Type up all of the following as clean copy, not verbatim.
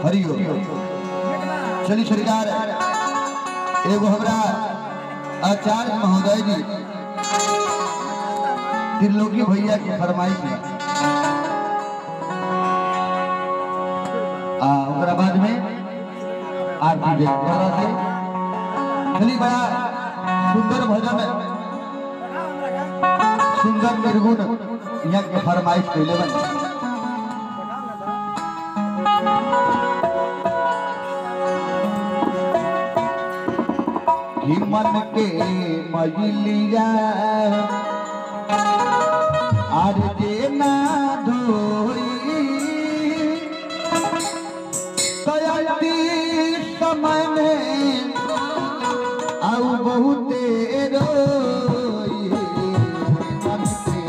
हरिओ चली सरकार एगो हमरा आचार्य महोदय जी त्रिलोकी भैया की फरमाइश है ओकरा बाद में आरती दे चली बड़ा सुंदर भजन सुंदर निर्गुण यहाँ के फरमाइश कैले बन मन के मजलिया आर जे ना धोई कयती समय में आउ बहुते रोई मन के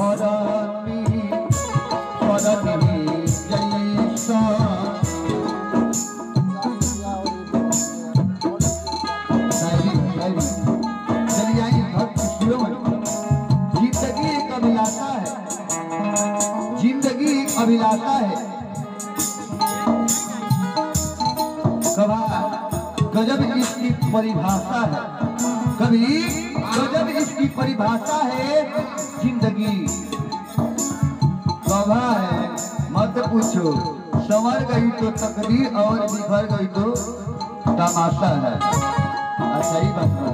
धरती परती जैसा चलिए आई जिंदगी एक अभिलाषा है, जिंदगी एक अभिलाषा है। कभी गजब इसकी परिभाषा है, कभी गजब इसकी परिभाषा है। जिंदगी कभा है मत पूछो, संवर गई तो तकदीर और बिखर गई तो तमाशा है। अच्छा ही बात है।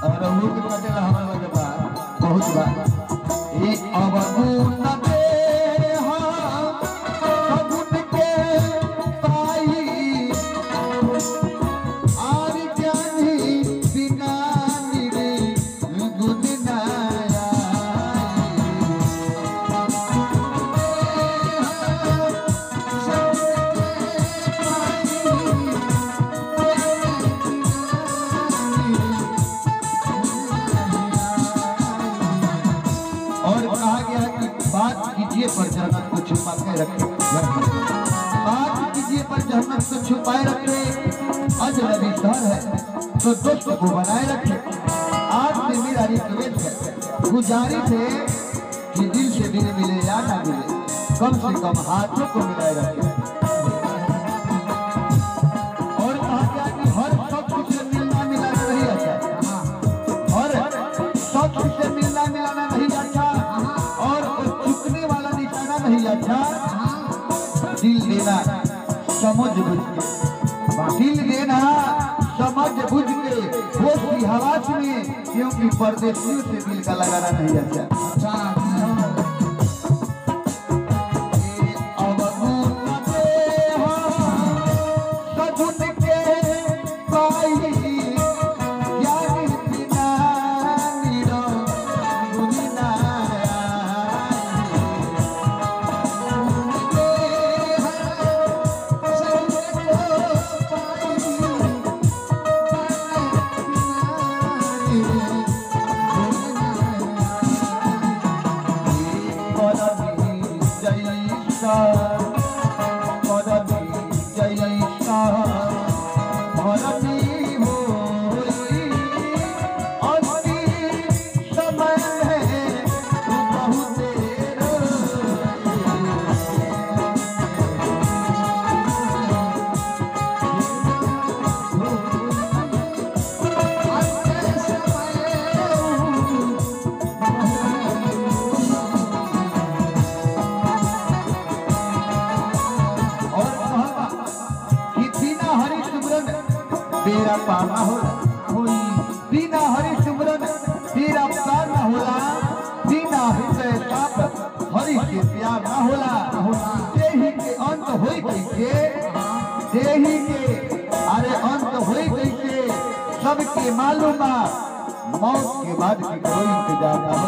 और के कटेला हमारे पास बहुत बात एक अवगुण पर जन्नत को छुपा के रखे, बात कीजिए पर जन्नत को छुपाए रखे। अजनबी शहर है तो दोस्त को बनाए रखे। आज से मेरा रिक्वेस्ट है, गुजारिश है कि दिल से दिल मिले या ना मिले, कम से कम हाथों को मिलाए रखे। और कहा गया कि हर शख्स से मिलना मिलाना नहीं अच्छा, हर शख्स से मिलना मिलाना नहीं अच्छा, नहीं अच्छा। दिल देना समझ बुझ के, दिल देना समझ बुझ के, होश की हवास में, क्योंकि परदेशियों से दिल का लगाना नहीं अच्छा। तेरा पाना होला कोई बिना हरि सिमरन तेरा प्यार ना होला, बिना हृदय साप हरि के प्यार ना होला। देही के अंत होई कैसे, देही के अरे अंत होई कैसे सबके मालूम, मौत के बाद की कोई इंतजार ना हो।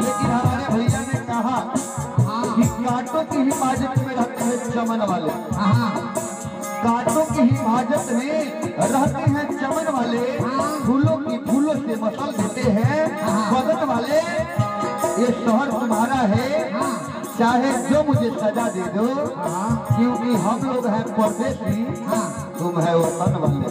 लेकिन हमारे भैया ने कहा कि कांटों की हिफाजत में रहते हैं चमन वाले, कांटों की हिफाजत में रहते हैं चमन वाले, फूलों की फूलों से मसल देते हैं बदन वाले। ये शहर तुम्हारा है, चाहे जो मुझे सजा दे दो, क्योंकि हम लोग हैं परदेसी, तुम है वतन वाले।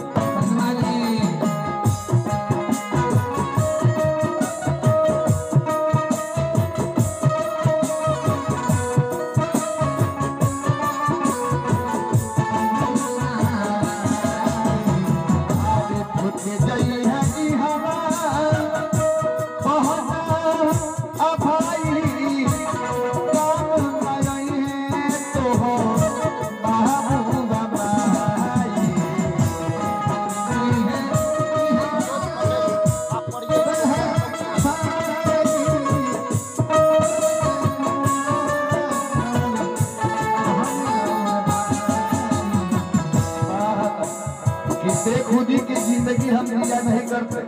खुदी की जिंदगी हम जिया नहीं करते,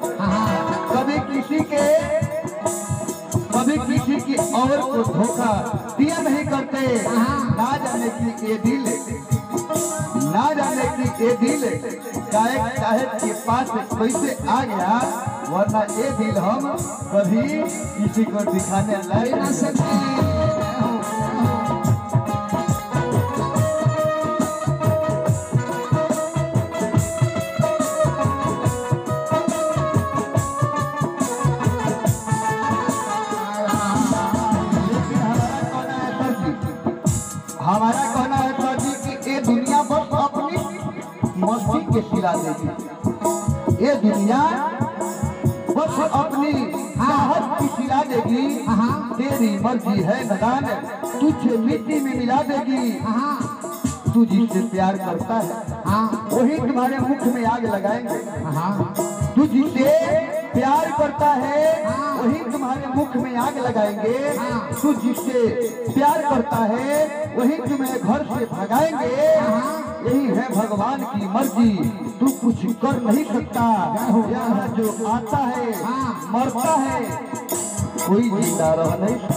कभी किसी की और को धोखा दिया नहीं करते। ना जाने की ये दिल, ना जाने की ये दिल गायक साहब के पास कैसे आ गया, वरना ये दिल हम कभी किसी को दिखाने लायक ना सकते। हमारा कहना है सर जी कि ये दुनिया बस अपनी मस्ती के खिला देगी। ये दुनिया बस अपनी चाहत की खिला देगी। तेरी मर्जी है नदान तुझे मिट्टी में मिला देगी। तू जिससे प्यार करता है वही तुम्हारे मुख में आग लगाएंगे। तू जिससे प्यार करता है वही तुम्हारे मुख में आग लगाएंगे। तू जिससे प्यार करता है वही तुम्हें घर से भगाएंगे। यही है भगवान की मर्जी, तू कुछ कर नहीं सकता। यहाँ जो आता है मरता है, कोई जिंदा रह नहीं सकता।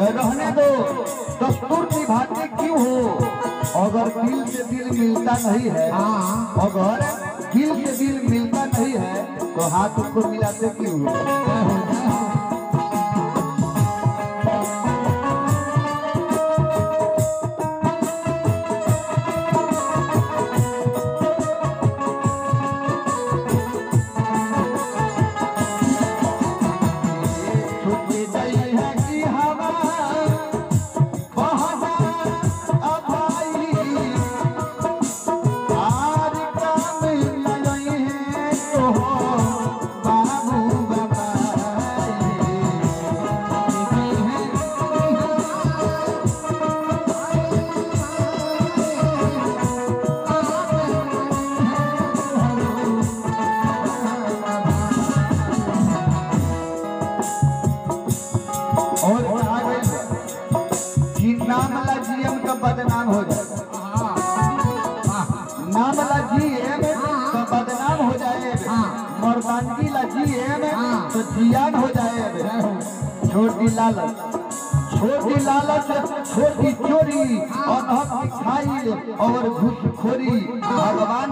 रहने दो दस्तूर निभाते क्यों हो। अगर दिल से दिल मिलता नहीं है, अगर दिल से दिल मिलता नहीं है तो हाथ को मिलाते क्यों हो। बदनाम हो जाए, नाम ला जीएम तो बदनाम हो जाए। मर्दानगी ला जीएम तो जियान हो जाए। छोटी लालच, छोटी लालच, छोटी चोरी और खाई और घूसखोरी भगवान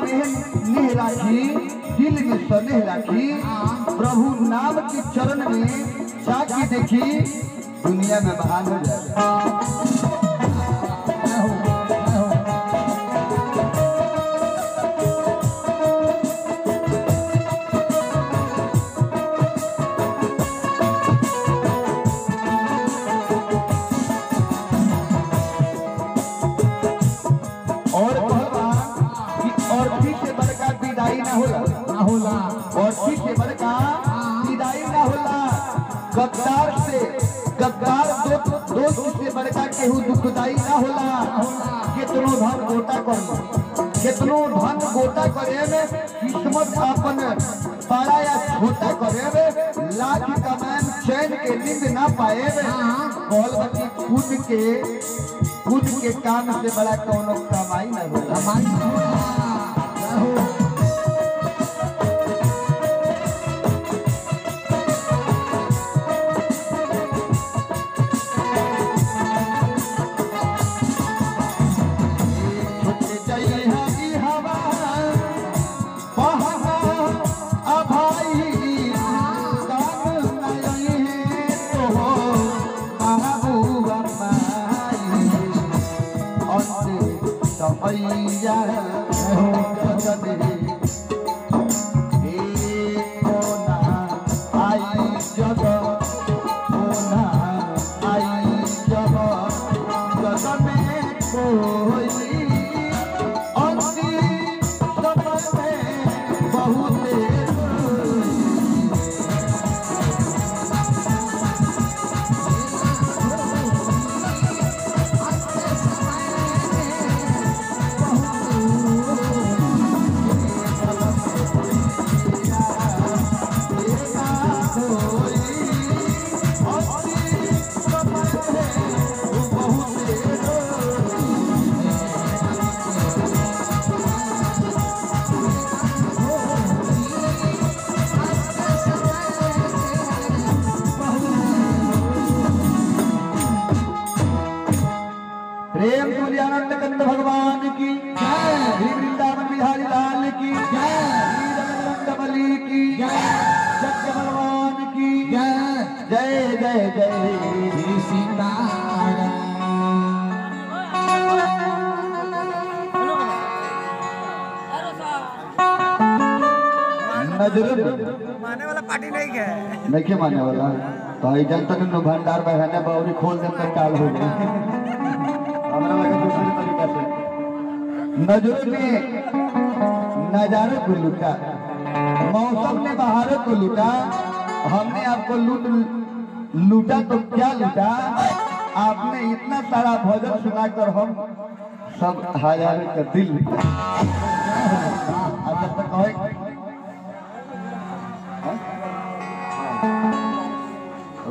में नेह राखी, दिल में स्नेह राखी। प्रभु नाम के चरण में जाके देखी, दुनिया में महान हो जाए। गद्दार दोस्त से बड़का केहू दुखदाई ना होला। कितनो धन गोटा कर कितनो धन गोटा करे में किस्मत अपन बड़ा या छोटा करे में लाख कमाए चैन के नींद ना पाए में खुद के काम से बड़ा कोनो कमाई ना होला। नजरों माने वाला पार्टी नहीं है, नहीं के माने वाला तो आई जन तक नो भंडार बहने बावरी खोल दे तक काल हो जाए हमरा लगे दूसरे तरीका से नजरों ने नजारे को लूटा, मौसम ने बहारों को लूटा, हमने आपको लूटा तो क्या लूटा, आपने इतना सारा भजन सुनाकर हम सब हजारों का दिल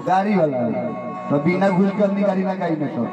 गाड़ी वाला तो बिना घुस कर गाड़ी ना गाड़ी में सब